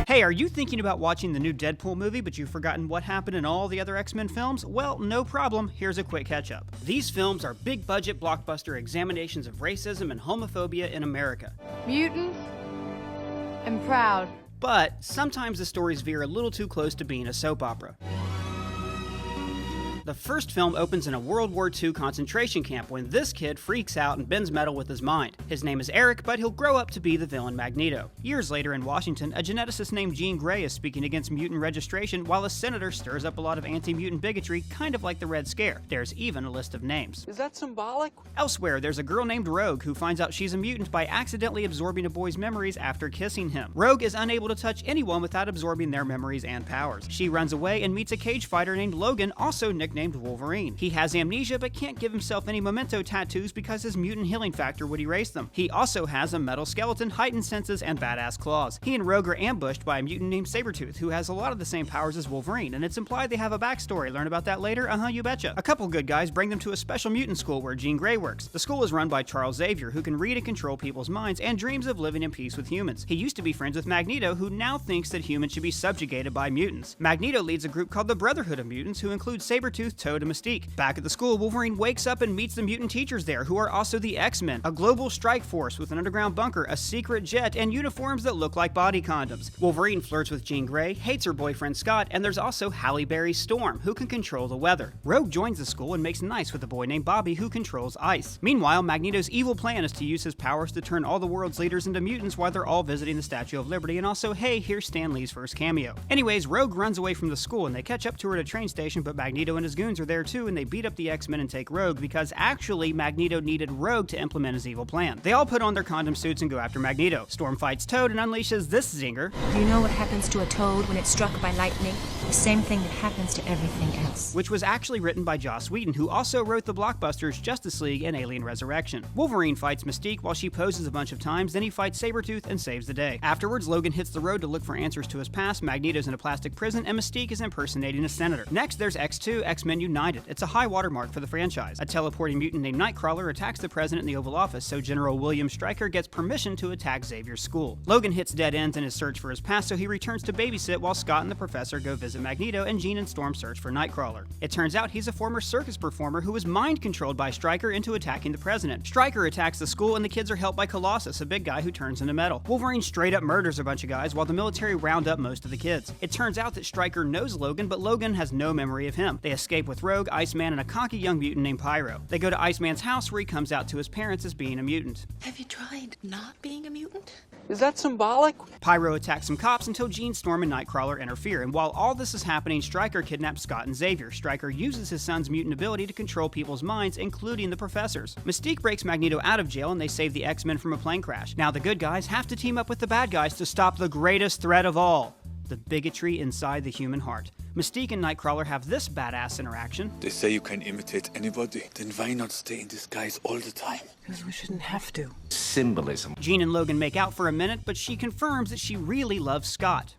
Hey, are you thinking about watching the new Deadpool movie, but you've forgotten what happened in all the other X-Men films? Well, no problem. Here's a quick catch-up. These films are big-budget blockbuster examinations of racism and homophobia in America. Mutants? I'm proud. But sometimes the stories veer a little too close to being a soap opera. The first film opens in a World War II concentration camp when this kid freaks out and bends metal with his mind. His name is Eric, but he'll grow up to be the villain Magneto. Years later in Washington, a geneticist named Jean Grey is speaking against mutant registration while a senator stirs up a lot of anti-mutant bigotry, kind of like the Red Scare. There's even a list of names. Is that symbolic? Elsewhere, there's a girl named Rogue who finds out she's a mutant by accidentally absorbing a boy's memories after kissing him. Rogue is unable to touch anyone without absorbing their memories and powers. She runs away and meets a cage fighter named Logan, also nicknamed Wolverine. He has amnesia but can't give himself any memento tattoos because his mutant healing factor would erase them. He also has a metal skeleton, heightened senses, and badass claws. He and Rogue are ambushed by a mutant named Sabretooth, who has a lot of the same powers as Wolverine, and it's implied they have a backstory. Learn about that later? You betcha. A couple good guys bring them to a special mutant school where Jean Grey works. The school is run by Charles Xavier, who can read and control people's minds and dreams of living in peace with humans. He used to be friends with Magneto, who now thinks that humans should be subjugated by mutants. Magneto leads a group called the Brotherhood of Mutants, who include Sabretooth, Toad, and Mystique. Back at the school, Wolverine wakes up and meets the mutant teachers there, who are also the X-Men, a global strike force with an underground bunker, a secret jet, and uniforms that look like body condoms. Wolverine flirts with Jean Grey, hates her boyfriend Scott, and there's also Halle Berry's Storm, who can control the weather. Rogue joins the school and makes nice with a boy named Bobby, who controls ice. Meanwhile, Magneto's evil plan is to use his powers to turn all the world's leaders into mutants while they're all visiting the Statue of Liberty, and also, hey, here's Stan Lee's first cameo. Anyways, Rogue runs away from the school, and they catch up to her at a train station, but Magneto and his goons are there too, and they beat up the X-Men and take Rogue because actually Magneto needed Rogue to implement his evil plan. They all put on their condom suits and go after Magneto. Storm fights Toad and unleashes this zinger. Do you know what happens to a toad when it's struck by lightning? The same thing that happens to everything else. Which was actually written by Joss Whedon, who also wrote the blockbusters Justice League and Alien Resurrection. Wolverine fights Mystique while she poses a bunch of times, then he fights Sabretooth and saves the day. Afterwards, Logan hits the road to look for answers to his past, Magneto's in a plastic prison, and Mystique is impersonating a senator. Next, there's X2, X-Men United. It's a high watermark for the franchise. A teleporting mutant named Nightcrawler attacks the president in the Oval Office, so General William Stryker gets permission to attack Xavier's school. Logan hits dead ends in his search for his past, so he returns to babysit while Scott and the professor go visit Magneto, and Jean and Storm search for Nightcrawler. It turns out he's a former circus performer who was mind-controlled by Stryker into attacking the president. Stryker attacks the school, and the kids are helped by Colossus, a big guy who turns into metal. Wolverine straight up murders a bunch of guys while the military round up most of the kids. It turns out that Stryker knows Logan, but Logan has no memory of him. They escape with Rogue, Iceman, and a cocky young mutant named Pyro. They go to Iceman's house where he comes out to his parents as being a mutant. Have you tried not being a mutant? Is that symbolic? Pyro attacks some cops until Jean, Storm, and Nightcrawler interfere, and while all this is happening, Stryker kidnaps Scott and Xavier. Stryker uses his son's mutant ability to control people's minds, including the professor's. Mystique breaks Magneto out of jail, and they save the X-Men from a plane crash. Now the good guys have to team up with the bad guys to stop the greatest threat of all: the bigotry inside the human heart. Mystique and Nightcrawler have this badass interaction. They say you can imitate anybody. Then why not stay in disguise all the time? Because we shouldn't have to. Symbolism. Jean and Logan make out for a minute, but she confirms that she really loves Scott.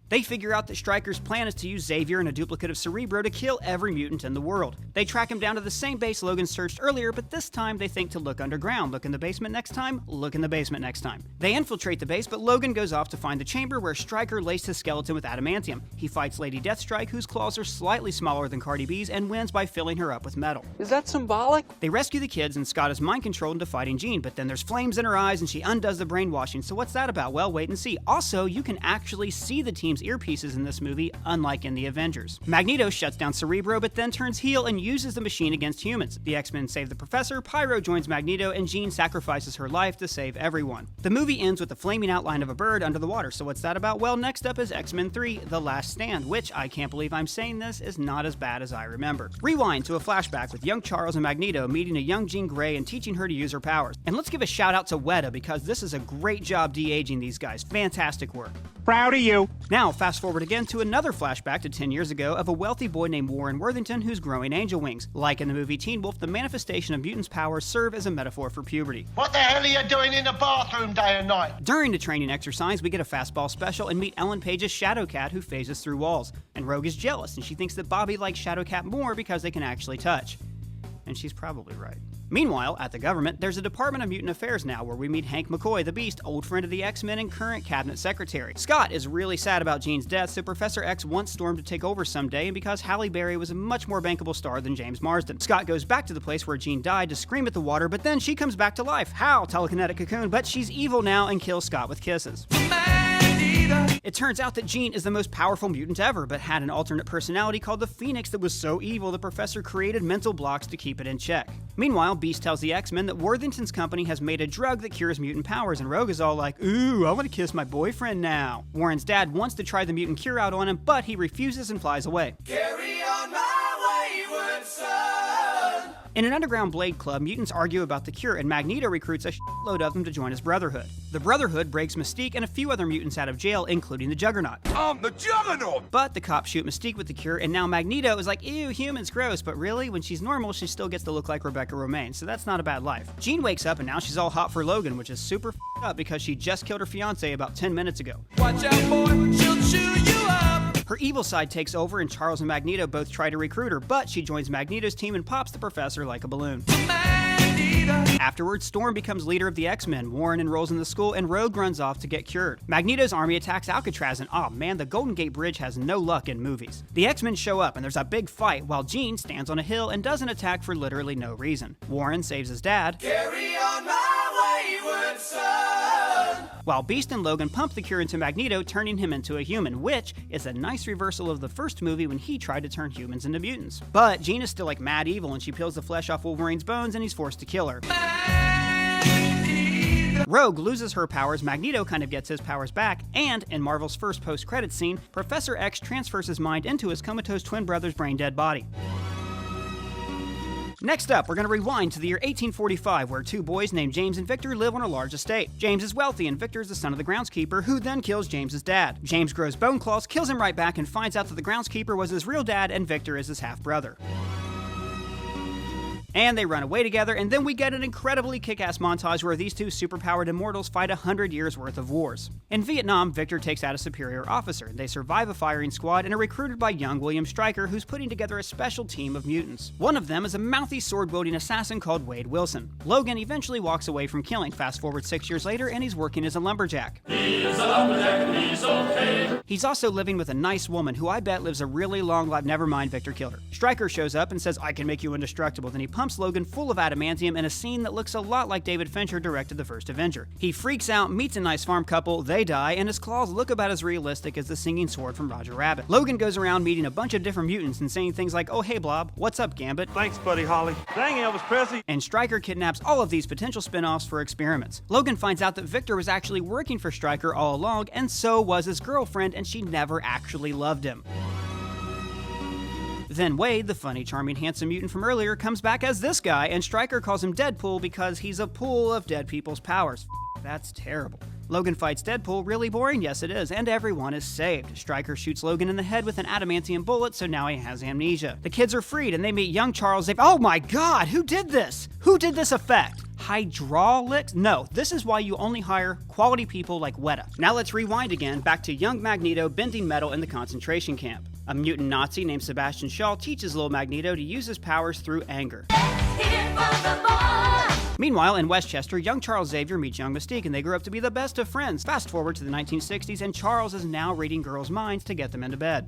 They figure out that Stryker's plan is to use Xavier and a duplicate of Cerebro to kill every mutant in the world. They track him down to the same base Logan searched earlier, but this time they think to look underground. Look in the basement next time, look in the basement next time. They infiltrate the base, but Logan goes off to find the chamber where Stryker laced his skeleton with adamantium. He fights Lady Deathstrike, whose claws are slightly smaller than Cardi B's, and wins by filling her up with metal. Is that symbolic? They rescue the kids, and Scott is mind-controlled into fighting Jean, but then there's flames in her eyes and she undoes the brainwashing, so what's that about? Well, wait and see. Also, you can actually see the team's earpieces in this movie, unlike in the Avengers. Magneto shuts down Cerebro, but then turns heel and uses the machine against humans. The X-Men save the professor, Pyro joins Magneto, and Jean sacrifices her life to save everyone. The movie ends with the flaming outline of a bird under the water, so what's that about? Well, next up is X-Men 3, The Last Stand, which, I can't believe I'm saying this, is not as bad as I remember. Rewind to a flashback with young Charles and Magneto meeting a young Jean Grey and teaching her to use her powers. And let's give a shout out to Weta, because this is a great job de-aging these guys. Fantastic work. Proud of you. Now, fast forward again to another flashback to 10 years ago of a wealthy boy named Warren Worthington who's growing angel wings. Like in the movie Teen Wolf, the manifestation of mutants' powers serve as a metaphor for puberty. What the hell are you doing in the bathroom day and night? During the training exercise, we get a fastball special and meet Ellen Page's Shadowcat, who phases through walls. And Rogue is jealous, and she thinks that Bobby likes Shadowcat more because they can actually touch. And she's probably right. Meanwhile, at the government, there's a Department of Mutant Affairs now where we meet Hank McCoy, the Beast, old friend of the X-Men and current cabinet secretary. Scott is really sad about Jean's death, so Professor X wants Storm to take over someday, and because Halle Berry was a much more bankable star than James Marsden. Scott goes back to the place where Jean died to scream at the water, but then she comes back to life. How? Telekinetic cocoon, but she's evil now and kills Scott with kisses. It turns out that Jean is the most powerful mutant ever, but had an alternate personality called the Phoenix that was so evil the professor created mental blocks to keep it in check. Meanwhile, Beast tells the X-Men that Worthington's company has made a drug that cures mutant powers, and Rogue is all like, ooh, I want to kiss my boyfriend now. Warren's dad wants to try the mutant cure out on him, but he refuses and flies away. Carry on my wayward son. In an underground Blade club, mutants argue about the cure, and Magneto recruits a shitload of them to join his Brotherhood. The Brotherhood breaks Mystique and a few other mutants out of jail, including the Juggernaut. I'm the Juggernaut! But the cops shoot Mystique with the cure, and now Magneto is like, ew, humans, gross, but really, when she's normal, she still gets to look like Rebecca Romaine, so that's not a bad life. Jean wakes up, and now she's all hot for Logan, which is super up because she just killed her fiancé about 10 minutes ago. Watch out, boy, she'll chew you up! Her evil side takes over, and Charles and Magneto both try to recruit her, but she joins Magneto's team and pops the professor like a balloon. Afterwards, Storm becomes leader of the X-Men, Warren enrolls in the school, and Rogue runs off to get cured. Magneto's army attacks Alcatraz, and oh man, the Golden Gate Bridge has no luck in movies. The X-Men show up, and there's a big fight, while Jean stands on a hill and doesn't attack for literally no reason. Warren saves his dad. Carry on my wayward son. While Beast and Logan pump the cure into Magneto, turning him into a human, which is a nice reversal of the first movie when he tried to turn humans into mutants. But Jean is still like mad evil, and she peels the flesh off Wolverine's bones, and he's forced to kill her. Rogue loses her powers, Magneto kind of gets his powers back, and in Marvel's first post-credits scene, Professor X transfers his mind into his comatose twin brother's brain-dead body. Next up, we're going to rewind to the year 1845, where two boys named James and Victor live on a large estate. James is wealthy, and Victor is the son of the groundskeeper, who then kills James's dad. James grows bone claws, kills him right back, and finds out that the groundskeeper was his real dad, and Victor is his half-brother. And they run away together, and then we get an incredibly kick-ass montage where these two superpowered immortals fight 100 years worth of wars. In Vietnam, Victor takes out a superior officer. They survive a firing squad and are recruited by young William Stryker, who's putting together a special team of mutants. One of them is a mouthy sword-wielding assassin called Wade Wilson. Logan eventually walks away from killing. Fast forward 6 years later, and he's working as a lumberjack. He's a lumberjack and he's okay. He's also living with a nice woman who I bet lives a really long life. Never mind, Victor killed her. Stryker shows up and says, I can make you indestructible. Then he pumps Logan full of adamantium in a scene that looks a lot like David Fincher directed the first Avenger. He freaks out, meets a nice farm couple, they die, and his claws look about as realistic as the singing sword from Roger Rabbit. Logan goes around meeting a bunch of different mutants and saying things like, oh hey Blob, what's up Gambit? Thanks, buddy Holly. Dang, Elvis Presley. And Stryker kidnaps all of these potential spin-offs for experiments. Logan finds out that Victor was actually working for Stryker all along, and so was his girlfriend, and she never actually loved him. Then Wade, the funny, charming, handsome mutant from earlier, comes back as this guy, and Stryker calls him Deadpool because he's a pool of dead people's powers. That's terrible. Logan fights Deadpool, really boring? Yes it is, and everyone is saved. Stryker shoots Logan in the head with an adamantium bullet, so now he has amnesia. The kids are freed, and they meet young Charles. Oh my god, who did this? Who did this effect? Hydraulics? No, this is why you only hire quality people like Weta. Now let's rewind again, back to young Magneto bending metal in the concentration camp. A mutant Nazi named Sebastian Shaw teaches little Magneto to use his powers through anger. Meanwhile, in Westchester, young Charles Xavier meets young Mystique, and they grow up to be the best of friends. Fast forward to the 1960s, and Charles is now reading girls' minds to get them into bed.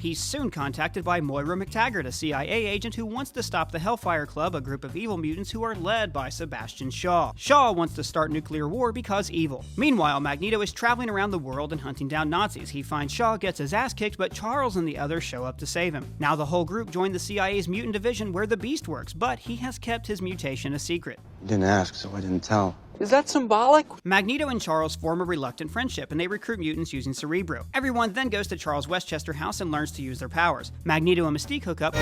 He's soon contacted by Moira McTaggart, a CIA agent who wants to stop the Hellfire Club, a group of evil mutants who are led by Sebastian Shaw. Shaw wants to start nuclear war because evil. Meanwhile, Magneto is traveling around the world and hunting down Nazis. He finds Shaw, gets his ass kicked, but Charles and the others show up to save him. Now the whole group join the CIA's mutant division where the Beast works, but he has kept his mutation a secret. You didn't ask, so I didn't tell. Is that symbolic? Magneto and Charles form a reluctant friendship, and they recruit mutants using Cerebro. Everyone then goes to Charles' Westchester house and learns to use their powers. Magneto and Mystique hook up,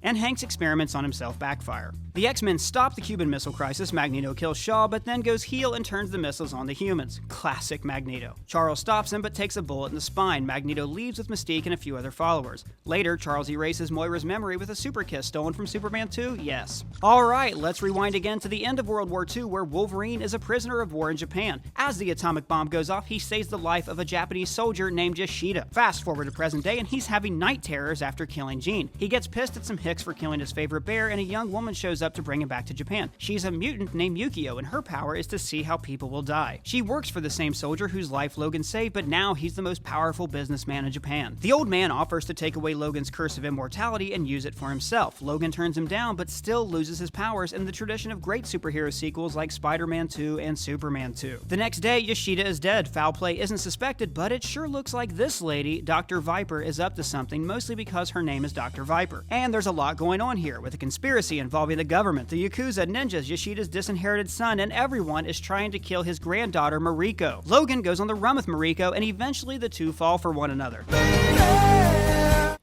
and Hank's experiments on himself backfire. The X-Men stop the Cuban Missile Crisis, Magneto kills Shaw, but then goes heel and turns the missiles on the humans. Classic Magneto. Charles stops him but takes a bullet in the spine. Magneto leaves with Mystique and a few other followers. Later, Charles erases Moira's memory with a super kiss stolen from Superman 2? Yes. Alright, let's rewind again to the end of World War II, where Wolverine is a prisoner of war in Japan. As the atomic bomb goes off, he saves the life of a Japanese soldier named Yoshida. Fast forward to present day, and he's having night terrors after killing Jean. He gets pissed at some hicks for killing his favorite bear, and a young woman shows up to bring him back to Japan. She's a mutant named Yukio, and her power is to see how people will die. She works for the same soldier whose life Logan saved, but now he's the most powerful businessman in Japan. The old man offers to take away Logan's curse of immortality and use it for himself. Logan turns him down, but still loses his powers in the tradition of great superhero sequels like Spider-Man 2 and Superman 2. The next day, Yoshida is dead. Foul play isn't suspected, but it sure looks like this lady, Dr. Viper, is up to something, mostly because her name is Dr. Viper. And there's a lot going on here, with a conspiracy involving the government, the Yakuza, ninjas, Yoshida's disinherited son, and everyone is trying to kill his granddaughter, Mariko. Logan goes on the run with Mariko, and eventually the two fall for one another.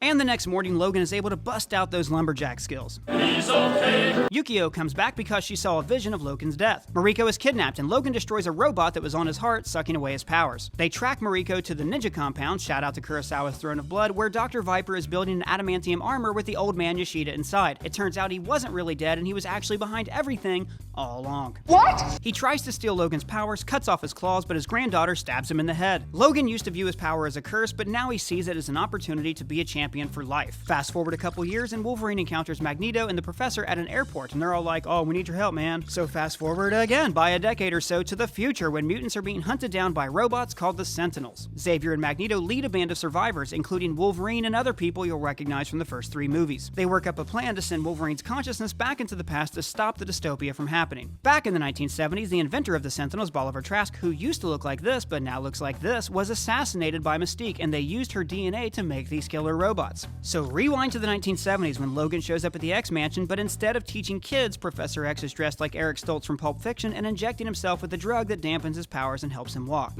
And the next morning, Logan is able to bust out those lumberjack skills. Yukio comes back because she saw a vision of Logan's death. Mariko is kidnapped, and Logan destroys a robot that was on his heart, sucking away his powers. They track Mariko to the ninja compound, shout out to Kurosawa's Throne of Blood, where Dr. Viper is building an adamantium armor with the old man Yoshida inside. It turns out he wasn't really dead, and he was actually behind everything all along. What? He tries to steal Logan's powers, cuts off his claws, but his granddaughter stabs him in the head. Logan used to view his power as a curse, but now he sees it as an opportunity to be a champion for life. Fast forward a couple years, and Wolverine encounters Magneto and the Professor at an airport, and they're all like, oh, we need your help, man. So fast forward again by a decade or so to the future, when mutants are being hunted down by robots called the Sentinels. Xavier and Magneto lead a band of survivors, including Wolverine and other people you'll recognize from the first 3 movies. They work up a plan to send Wolverine's consciousness back into the past to stop the dystopia from happening. Back in the 1970s, the inventor of the Sentinels, Bolivar Trask, who used to look like this but now looks like this, was assassinated by Mystique, and they used her DNA to make these killer robots. So rewind to the 1970s when Logan shows up at the X Mansion, but instead of teaching kids, Professor X is dressed like Eric Stoltz from Pulp Fiction and injecting himself with a drug that dampens his powers and helps him walk.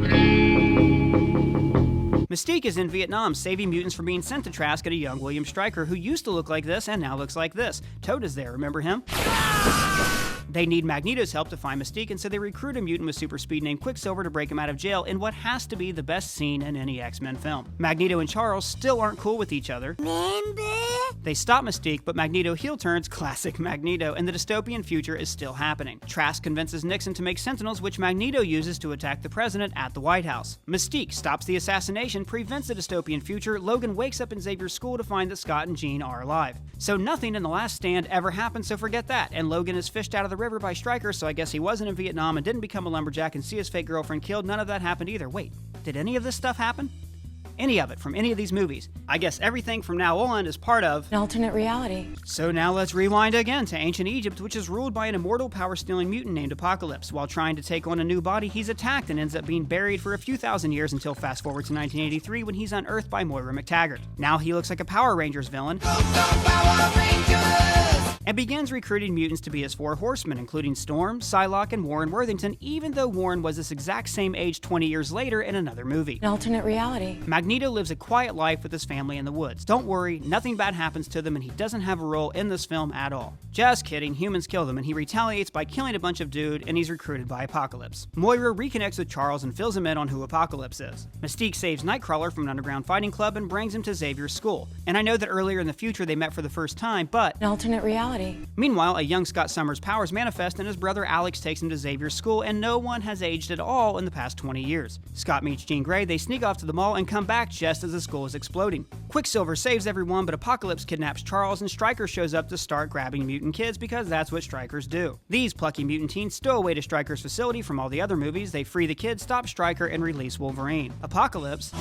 Mystique is in Vietnam, saving mutants from being sent to Trask at a young William Stryker who used to look like this and now looks like this. Toad is there, remember him? They need Magneto's help to find Mystique, and so they recruit a mutant with super speed named Quicksilver to break him out of jail in what has to be the best scene in any X-Men film. Magneto and Charles still aren't cool with each other. They stop Mystique, but Magneto heel turns, classic Magneto, and the dystopian future is still happening. Trask convinces Nixon to make Sentinels, which Magneto uses to attack the president at the White House. Mystique stops the assassination, prevents the dystopian future. Logan wakes up in Xavier's school to find that Scott and Jean are alive. So nothing in The Last Stand ever happened, so forget that. And Logan is fished out of the river by Stryker, so I guess he wasn't in Vietnam and didn't become a lumberjack and see his fake girlfriend killed. None of that happened either. Wait, did any of this stuff happen? Any of it from any of these movies. I guess everything from now on is part of An alternate reality. So now let's rewind again to ancient Egypt, which is ruled by an immortal, power-stealing mutant named Apocalypse. While trying to take on a new body, he's attacked and ends up being buried for a few thousand years until fast forward to 1983 when he's unearthed by Moira McTaggart. Now he looks like a Power Rangers villain. Power Rangers! And begins recruiting mutants to be his 4 horsemen, including Storm, Psylocke, and Warren Worthington, even though Warren was this exact same age 20 years later in another movie. An alternate reality. Magneto lives a quiet life with his family in the woods. Don't worry, nothing bad happens to them, and he doesn't have a role in this film at all. Just kidding, humans kill them, and he retaliates by killing a bunch of dude, and he's recruited by Apocalypse. Moira reconnects with Charles and fills him in on who Apocalypse is. Mystique saves Nightcrawler from an underground fighting club and brings him to Xavier's school. And I know that earlier in the future they met for the first time, but An alternate reality. Meanwhile, a young Scott Summers' powers manifest, and his brother Alex takes him to Xavier's school, and no one has aged at all in the past 20 years. Scott meets Jean Grey, they sneak off to the mall, and come back just as the school is exploding. Quicksilver saves everyone, but Apocalypse kidnaps Charles, and Stryker shows up to start grabbing mutant kids because that's what Strikers do. These plucky mutant teens stow away to Stryker's facility from all the other movies. They free the kids, stop Stryker, and release Wolverine. Apocalypse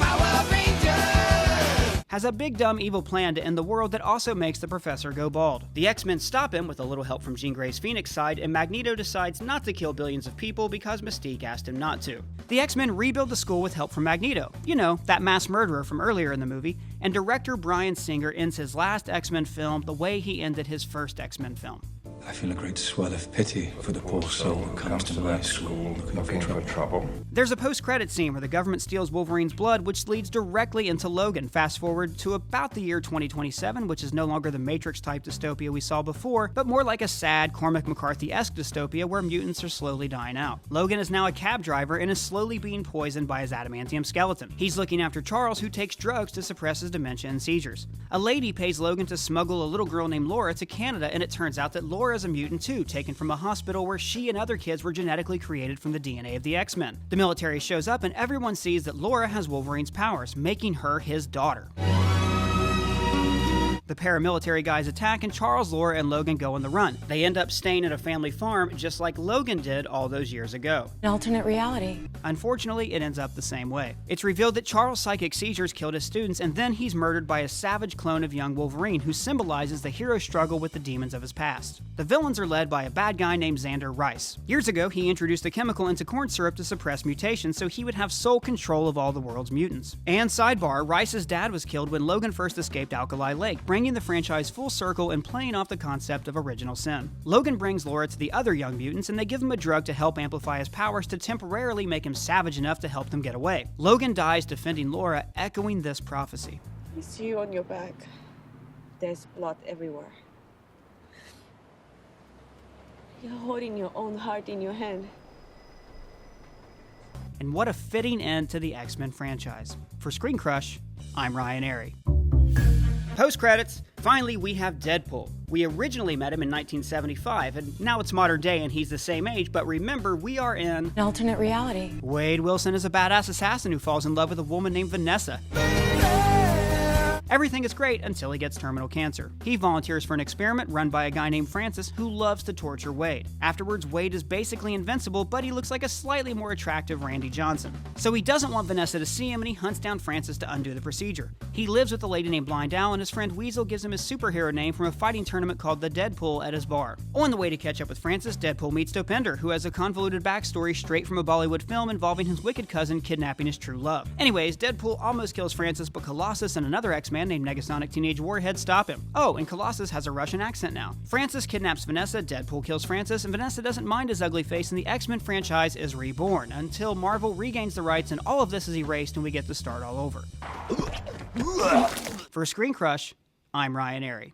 has a big dumb evil plan to end the world that also makes the Professor go bald. The X-Men stop him with a little help from Jean Grey's Phoenix side, and Magneto decides not to kill billions of people because Mystique asked him not to. The X-Men rebuild the school with help from Magneto, you know, that mass murderer from earlier in the movie, and director Bryan Singer ends his last X-Men film the way he ended his first X-Men film. I feel a great swell of pity for the poor soul who comes to my school looking for trouble. There's a post-credit scene where the government steals Wolverine's blood, which leads directly into Logan. Fast forward to about the year 2027, which is no longer the Matrix-type dystopia we saw before, but more like a sad Cormac McCarthy-esque dystopia where mutants are slowly dying out. Logan is now a cab driver and is slowly being poisoned by his adamantium skeleton. He's looking after Charles, who takes drugs to suppress his dementia and seizures. A lady pays Logan to smuggle a little girl named Laura to Canada, and it turns out that Laura is a mutant too, taken from a hospital where she and other kids were genetically created from the DNA of the X-Men. The military shows up and everyone sees that Laura has Wolverine's powers, making her his daughter. The paramilitary guys attack and Charles, Laura, and Logan go on the run. They end up staying at a family farm just like Logan did all those years ago. An alternate reality. Unfortunately, it ends up the same way. It's revealed that Charles' psychic seizures killed his students, and then he's murdered by a savage clone of young Wolverine who symbolizes the hero's struggle with the demons of his past. The villains are led by a bad guy named Xander Rice. Years ago, he introduced a chemical into corn syrup to suppress mutations so he would have sole control of all the world's mutants. And sidebar, Rice's dad was killed when Logan first escaped Alkali Lake, bringing the franchise full circle and playing off the concept of original sin. Logan brings Laura to the other young mutants and they give him a drug to help amplify his powers to temporarily make him savage enough to help them get away. Logan dies defending Laura, echoing this prophecy. I see you on your back. There's blood everywhere. You're holding your own heart in your hand. And what a fitting end to the X-Men franchise. For Screen Crush, I'm Ryan Airy. Post-credits, finally we have Deadpool. We originally met him in 1975, and now it's modern day and he's the same age, but remember, we are in An alternate reality. Wade Wilson is a badass assassin who falls in love with a woman named Vanessa. Everything is great until he gets terminal cancer. He volunteers for an experiment run by a guy named Francis who loves to torture Wade. Afterwards, Wade is basically invincible, but he looks like a slightly more attractive Randy Johnson. So he doesn't want Vanessa to see him and he hunts down Francis to undo the procedure. He lives with a lady named Blind Owl and his friend Weasel gives him his superhero name from a fighting tournament called the Deadpool at his bar. On the way to catch up with Francis, Deadpool meets Dopinder, who has a convoluted backstory straight from a Bollywood film involving his wicked cousin kidnapping his true love. Anyways, Deadpool almost kills Francis, but Colossus and another X-Man named Negasonic Teenage Warhead stop him. Oh, and Colossus has a Russian accent now. Francis kidnaps Vanessa, Deadpool kills Francis, and Vanessa doesn't mind his ugly face, and the X-Men franchise is reborn, until Marvel regains the rights and all of this is erased and we get to start all over. For Screen Crush, I'm Ryan Airy.